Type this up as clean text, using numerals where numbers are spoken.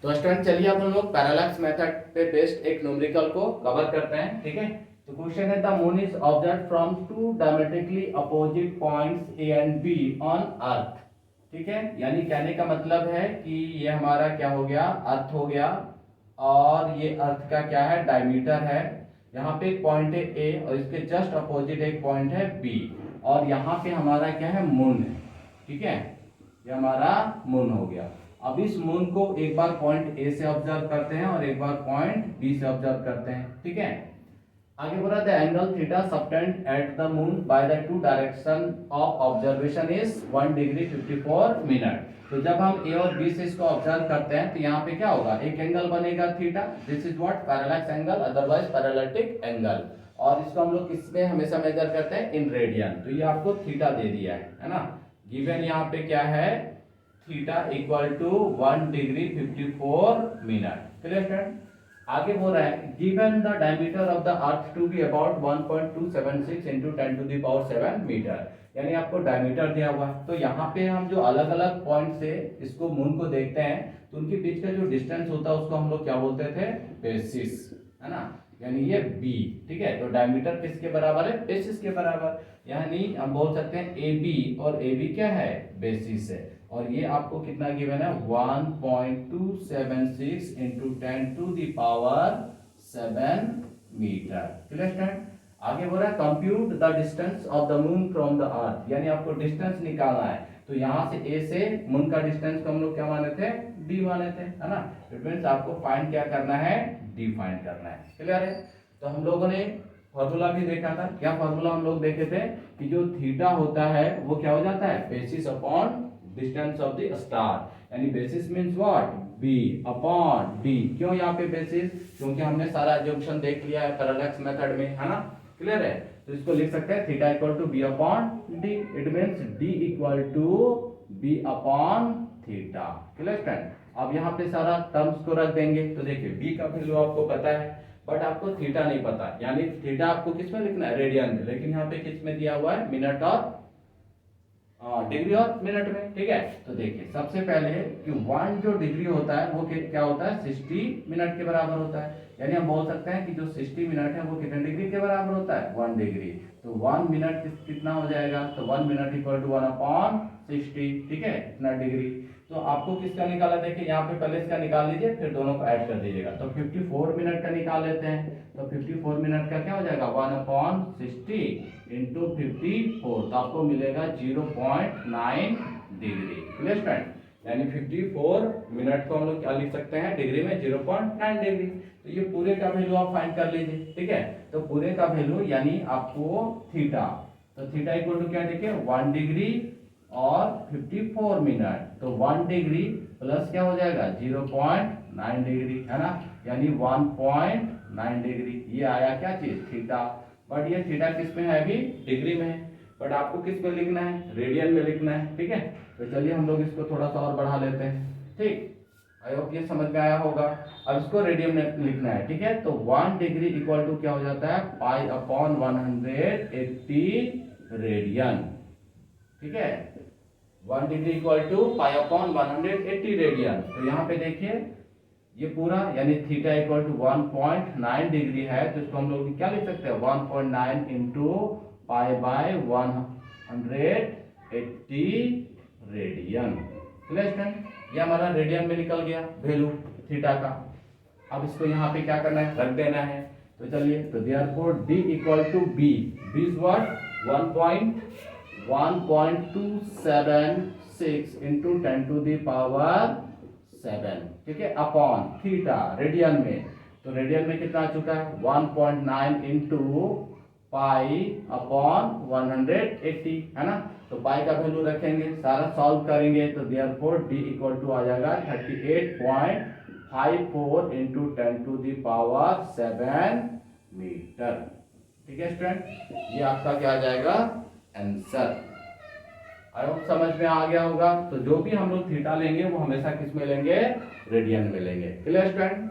तो स्टूडेंट चलिए अब हम लोग पैरालैक्स मेथड पे बेस्ड एक न्यूमेरिकल को कवर करते हैं, ठीक है। तो क्वेश्चन है the moon is observed from two diametrically opposite points A and B on earth, ठीक है। यानी कहने का मतलब है कि ये हमारा क्या हो गया, अर्थ हो गया, और ये अर्थ का क्या है, डायमीटर है। यहाँ पे एक पॉइंट है ए और इसके जस्ट अपोजिट एक पॉइंट है बी, और यहाँ पे हमारा क्या है, मून है, ठीक है। ये हमारा मून हो गया। अब इस मून को एक बार पॉइंट ए से ऑब्जर्व करते हैं और एक बार पॉइंट बी से ऑब्जर्व करते हैं, ठीक है। आगे बोला the angle theta subtend at the moon by the two direction of observation is 1 degree 54 minute. तो जब हम ए और बी से इसको ऑब्जर्व करते हैं तो यहाँ पे क्या होगा, एक एंगल बनेगा theta, this is what, parallax angle, otherwise parallactic angle. और इसको हम लोग किस में हमेशा मेजर करते हैं, इन रेडियन। तो ये आपको थीटा दे दिया है ना। गिवन यहाँ पे क्या है, theta equal to 1 degree 54 minute, clear friend. आगे बोल रहा है given the diameter of the earth to be about 1.276 into 10 to the power 7 metre, यानी आपको डायमीटर दिया हुआ है। तो यहाँ पे हम जो अलग अलग पॉइंट से इसको मून को देखते हैं तो उनके बीच का जो डिस्टेंस होता है उसको हम लोग क्या बोलते थे, बेसिस, है ना। यानी ये b, ठीक है। तो डायमीटर किसके बराबर है, बेसिस के बराबर। यानी हम बोल सकते हैं ए बी, और ए बी क्या है, बेसिस है। और ये आपको कितना गिवन है, 1.276 into 10 to the power 7 metre, clear student. आगे बोल रहा है compute the distance of the moon from the earth, यानी आपको डिस्टेंस निकालना है। तो यहाँ से ए से मून का डिस्टेंस को हम लोग क्या माने थे, डी माने थे, है ना। इट मींस आपको फाइंड क्या करना है, डी फाइंड करना है, क्लियर है। तो हम लोगों ने फॉर्मूला भी देखा था, क्या फॉर्मूला हम लोग देखे थे कि जो थीटा होता है वो क्या हो जाता है, basis upon distance of the star, यानी basis means what, B upon D. क्यों यहाँ पे बेसिस, क्योंकि हमने सारा एज्यूम्पशन देख लिया है पैरेलैक्स मेथड में, है ना, क्लियर है। तो इसको लिख सकते हैं theta equal to B upon D, it means D equal to B upon theta, clear friend. अब यहाँ पे सारा टर्म्स को रख देंगे। तो देखिए बी का वैल्यू आपको पता है, बट आपको थीटा नहीं पता, यानी थीटा आपको किस में लिखना है, रेडियन में, लेकिन यहाँ पे किस में दिया हुआ है, मिनट और डिग्री और मिनट में, ठीक है। तो देखिए सबसे पहले कि 1 जो डिग्री होता है वो क्या होता है, 60 मिनट के बराबर होता है। यानी हम बोल सकते हैं कि जो 60 मिनट है वो कितने डिग्री के बराबर होता है, 1 डिग्री। तो 1 मिनट कितना हो जाएगा, तो 1 मिनट इक्वल टू 1 अपॉन 60, ठीक है, इतना डिग्री। तो आपको किसका निकाला, देखिए यहाँ पे पहले इसका निकाल लीजिए, फिर दोनों को ऐड कर दीजिएगा। तो 54 मिनट का निकाल लेते हैं। तो 54 मिनट का क्या हो जाएगा, 1 अपॉन 60 इंटू 54, तो आपको मिलेगा 0.9 डिग्री, क्लियर फ्रेंड। यानी 54 मिनट को हम लोग क्या लिख सकते हैं, डिग्री में 0.9 डिग्री। तो ये पूरे का वैल्यू आप फाइंड कर लीजिए, ठीक है। तो पूरे का वैल्यू यानी आपको थीटा, तो थीटा इक्वल टू क्या, देखिए 1 डिग्री और 54 मिनट, तो 1 डिग्री प्लस क्या हो जाएगा 0.9 डिग्री, है ना, यानी 1.9 डिग्री। ये आया क्या चीज, थीटा। बट ये थीटा किस में है, अभी डिग्री में है, बट आपको किस में लिखना है, रेडियन में लिखना है, ठीक है। तो चलिए हम लोग इसको थोड़ा सा और बढ़ा लेते हैं, ठीक। आई होप ये समझ में आया होगा। अब इसको रेडियन में लिखना है, ठीक है। तो 1 डिग्री इक्वल टू क्या हो जाता है, पाई अपॉन 180 रेडियन, ठीक है। 1 degree equal to pi upon 180 radian. तो यहाँ पे देखिए ये पूरा यानी थीटा इक्वल टू 1.9 डिग्री है, तो इसको हम लोग क्या लिख सकते हैं, 1.9 into pi by 180 radian, clear friend. ये हमारा रेडियन में निकल गया वैल्यू थीटा का। अब इसको यहाँ पे क्या करना है, रख देना है। तो चलिए, तो therefore d equal to b, b is what, 1.276 into 10 to the power 7, ठीक है, अपॉन थीटा रेडियन में। तो रेडियन में कितना आ चुका है, 1.9 इंटू पाई अपॉन 180, है ना। तो पाई का वैल्यू रखेंगे, सारा सॉल्व करेंगे, तो देयरफॉर d इक्वल टू आ जाएगा 38.54 into 10 to the power 7 metre, ठीक है स्टूडेंट। ये आपका क्या आ जाएगा, आंसर। आई होप समझ में आ गया होगा। तो जो भी हम लोग थीटा लेंगे वो हमेशा किस में लेंगे, रेडियन में लेंगे, क्लियर स्टूडेंट।